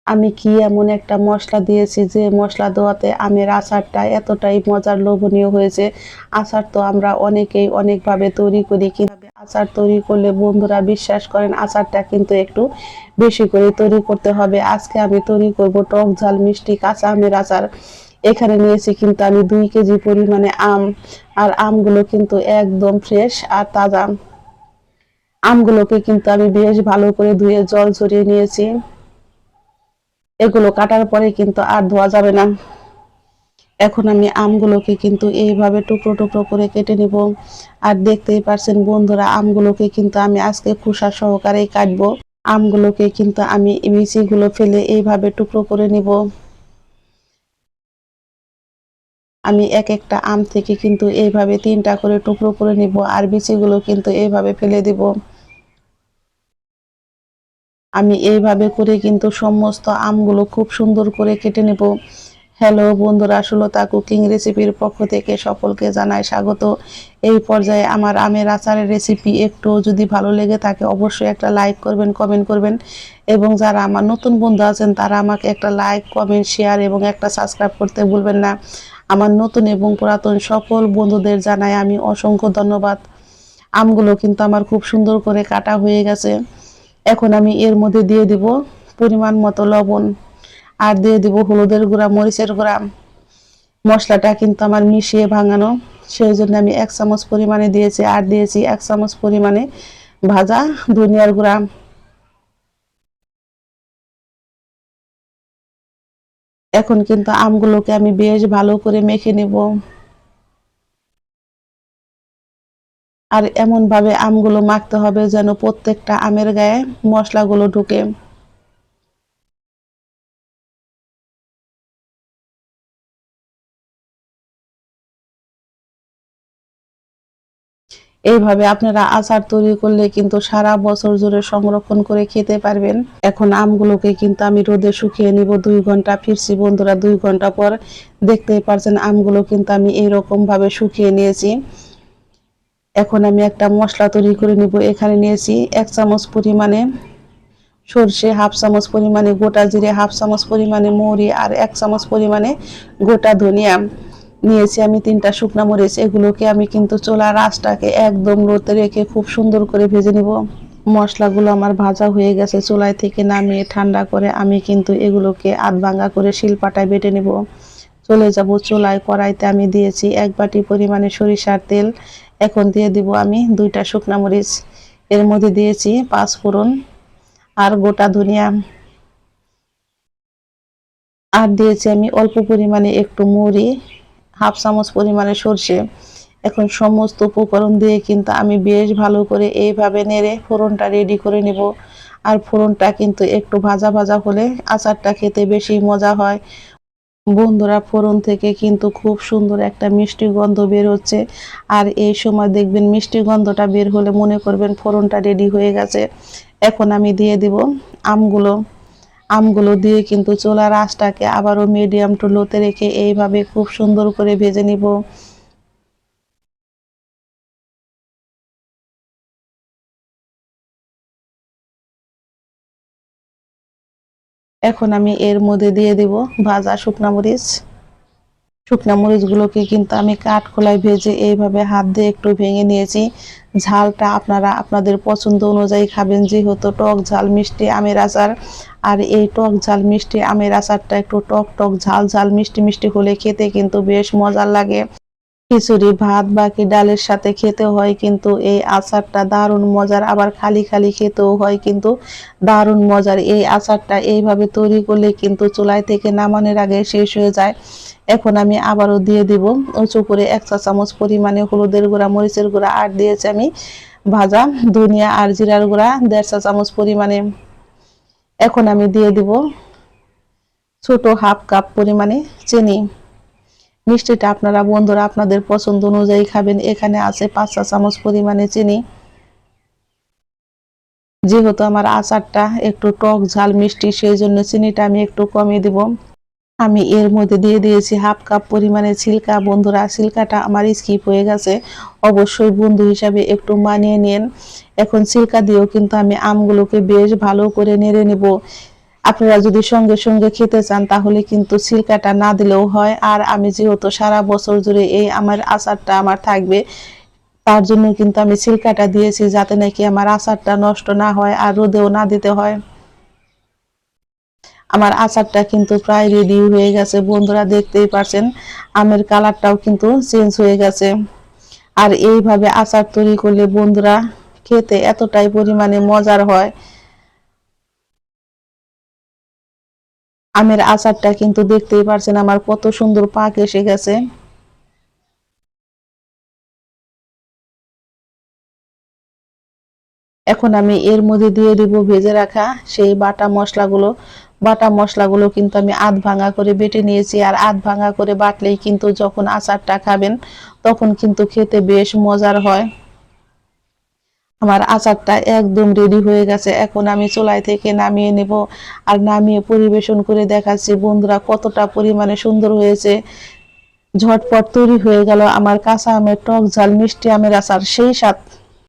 আমি কি এমন একটা মসলা দিয়েছি যে মসলা দেওয়াতে আমের আচারটা এতটাই মজার লোভনীয় হয়েছে। আচার তো আমরা অনেকেই অনেকভাবে তৈরি করি, কিভাবে আচার তৈরি করলে বন্ধুরা বিশ্বাস করেন আচারটা কিন্তু একটু বেশি করে তৈরি করতে হবে। আজকে আমি তৈরি করব টক ঝাল মিষ্টি কাঁচা আমের আচার। এখানে নিয়েছি কিন্তু আমি 2 কেজি পরিমাণে আম। আর আমগুলো কিন্তু একদম ফ্রেশ আর তাজা। আমগুলোকে কিন্তু আমি বেশ ভালো করে ধুয়ে জল ঝরিয়ে নিয়েছি। এগুলো কাটার পরে কিন্তু আর ধোয়া যাবে না। এখন আমি আমগুলোকে কিন্তু এইভাবে টুকরো টুকরো করে কেটে নিব। আর দেখতেই পারছেন বন্ধুরা, আমগুলোকে কিন্তু আমি আজকে খোসা সহকারেই কাটবো। আমগুলোকে কিন্তু আমি বিচিগুলো ফেলে এইভাবে টুকরো করে নিব। আমি এক একটা আম থেকে কিন্তু এইভাবে 3টা করে টুকরো করে নিব, আর বিচিগুলো কিন্তু এইভাবে ফেলে দিব। আমি এইভাবে করে কিন্তু সমস্ত আমগুলো খুব সুন্দর করে কেটে নেব। হ্যালো বন্ধুরা, সুলতা কুকিং রেসিপির পক্ষ থেকে সকলকে জানাই স্বাগত। এই পর্যায়ে আমার আমের আচারের রেসিপি একটু যদি ভালো লেগে থাকে অবশ্যই একটা লাইক করবেন, কমেন্ট করবেন, এবং যারা আমার নতুন বন্ধু আছেন তারা আমাকে একটা লাইক, কমেন্ট, শেয়ার এবং একটা সাবস্ক্রাইব করতে ভুলবেন না। আমার নতুন এবং পুরাতন সকল বন্ধুদের জানাই আমি অসংখ্য ধন্যবাদ। আমগুলো কিন্তু আমার খুব সুন্দর করে কাটা হয়ে গেছে। এখন আমি এর মধ্যে দিয়ে দিব পরিমাণ মতো লবণ, আর দিয়ে দিব হলুদের গুঁড়া, মরিচের গুঁড়া। মশলাটা কিন্তু আমার মিশিয়ে ভাঙানো, সেই জন্য আমি 1 চামচ পরিমাণে দিয়েছি। আর দিয়েছি 1 চামচ পরিমাণে ভাজা ধনিয়ার গুঁড়া। এখন কিন্তু আমগুলোকে আমি বেশ ভালো করে মেখে নেব। আর এমন ভাবে আমগুলো মাখতে হবে যেন প্রত্যেকটা আমের গায়ে মশলাগুলো ঢুকে। এইভাবে আপনারা আচার তৈরি করলে কিন্তু সারা বছর জুড়ে সংরক্ষণ করে খেতে পারবেন। এখন আমগুলোকে কিন্তু আমি রোদে শুকিয়ে নিব 2 ঘন্টা। ফিরছি বন্ধুরা 2 ঘন্টা পর। দেখতেই পারছেন আমগুলো কিন্তু আমি এইরকম ভাবে শুকিয়ে নিয়েছি। এখন আমি একটা মশলা তৈরি করে নিব। এখানে নিয়েছি 1 চামচ পরিমাণে সরষে, 1/2 চামচ পরিমাণে গোটা জিরে, 1/2 চামচ পরিমাণে মৌরি, আর 1 চামচ পরিমাণে গোটা ধনিয়া। নিয়েছি আমি 3টা শুকনা মরিচ। এগুলোকে আমি কিন্তু চুলার আঁচটাকে একদম লোতে রেখে খুব সুন্দর করে ভেজে নিব। মশলাগুলো আমার ভাজা হয়ে গেছে। চুলায় থেকে নামিয়ে ঠান্ডা করে আমি কিন্তু এগুলোকে আধ ভাঙা করে শিলপাটায় বেটে নেব। চলে যাব চুলায়। কড়াইতে আমি দিয়েছি 1 বাটি পরিমাণে সরিষার তেল। এখন দিয়ে দিব আমি 2টা শুকনা মরিচ। এর মধ্যে দিয়েছি 5 ফোড়ন আর গোটা ধনিয়া। আর দিয়েছি আমি অল্প পরিমাণে একটু মৌরি, 1/2 চামচ পরিমাণে সরষে। এখন সমস্ত উপকরণ দিয়ে কিন্তু আমি বেশ ভালো করে এইভাবে নেড়ে ফোড়নটা রেডি করে নেব। আর ফোড়নটা কিন্তু একটু ভাজা ভাজা হলে আচারটা খেতে বেশি মজা হয়। বন্ধুরা, ফোড়ন থেকে কিন্তু খুব সুন্দর একটা মিষ্টি গন্ধ বের হচ্ছে। আর এই সময় দেখবেন মিষ্টি গন্ধটা বের হলে মনে করবেন ফোড়নটা রেডি হয়ে গেছে। এখন আমি দিয়ে দিব আমগুলো। আমগুলো দিয়ে কিন্তু চুলার আঁচটাকে আবারও মিডিয়াম টু লোতে রেখে এইভাবে খুব সুন্দর করে ভেজে নিব। এখন আমি এর মধ্যে দিয়ে দিব ভাজা শুকনা মরিচ। শুকনা মরিচগুলোকে কিন্তু আমি কাঠখোলায় ভেজে এইভাবে হাত দিয়ে একটু ভেঙে নিয়েছি। ঝালটা আপনারা আপনাদের পছন্দ অনুযায়ী খাবেন, যেহেতু টক ঝাল মিষ্টি আমের আচার। আর এই টক ঝাল মিষ্টি আমের আচারটা একটু টক টক ঝাল ঝাল মিষ্টি মিষ্টি হলে খেতে কিন্তু বেশ মজার লাগে। খিচুড়ি, ভাত বাকি ডালের সাথে খেতে হয় কিন্তু এই আচারটা দারুণ মজার। আবার খালি খালি খেতেও হয় কিন্তু দারুণ মজার। এই আচারটা এইভাবে তৈরি করলে কিন্তু চুলায় থেকে নামানোর আগে শেষ হয়ে যায়। এখন আমি আবারও দিয়ে দিব উঁচু করে 1 চা চামচ পরিমাণে হলুদের গুঁড়া, মরিচের গুঁড়া, আর দিয়েছি আমি ভাজা ধনিয়া আর জিরার গুঁড়া 1.5 চা চামচ পরিমাণে। এখন আমি দিয়ে দিব ছোট 1/2 কাপ পরিমাণে চিনি। মিষ্টিটা আপনারা বন্ধুরা আপনাদের পছন্দ অনুযায়ী খাবেন। এখানে আছে 5 চা চামচ পরিমাণে চিনি। যেহেতু আমার আচারটা একটু টক ঝাল মিষ্টি, সেই জন্য চিনিটা আমি একটু কমিয়ে দিব। আমি এর মধ্যে দিয়ে দিয়েছি 1/2 কাপ পরিমাণে সিরকা। বন্ধুরা, সিরকাটা আমার স্কিপ হয়ে গেছে, অবশ্যই বন্ধু হিসাবে একটু মানিয়ে নিন। এখন সিরকা দিয়েও কিন্তু আমি আমগুলোকে বেশ ভালো করে নেড়ে নেব। আপনারা যদি সঙ্গে সঙ্গে খেতে চান তাহলে কিন্তু সিরকাটা না দিলেও হয়। আর আমি যেহেতু সারা বছর জুড়ে এই আমার আচারটা আমার থাকবে, তার জন্য কিন্তু আমি সিরকাটা দিয়েছি, যাতে নাকি আমার আচারটা নষ্ট না হয় আর রোদেও না দিতে হয়। আমার আচারটা কিন্তু প্রায় রেডি হয়ে গেছে বন্ধুরা, দেখতেই পারছেন আমের কালারটাও কিন্তু চেঞ্জ হয়ে গেছে। আর এইভাবে আচার তৈরি করলে বন্ধুরা খেতে এতটাই পরিমাণে মজার হয়। আমের আচারটা কিন্তু দেখতেই পারছেন আমার কত সুন্দর পাক এসে গেছে। এখন আমি এর মধ্যে দিয়ে দিব ভেজে রাখা সেই বাটা মশলাগুলো কিন্তু আমি আধ ভাঙা করে বেটে নিয়েছি। আর আধ ভাঙা করে বাটলেই কিন্তু যখন আচারটা খাবেন তখন কিন্তু খেতে বেশ মজার হয়। আমার আচারটা একদম রেডি হয়ে গেছে, এখন আমি চুলাই থেকে নামিয়ে নেব। আর নামিয়ে পরিবেশন করে দেখাচ্ছি বন্ধুরা কতটা পরিমাণে সুন্দর হয়েছে। ঝটপট তৈরি হয়ে গেল আমার কাঁচা আমের টক ঝাল মিষ্টি আমের আচার, সেই স্বাদ।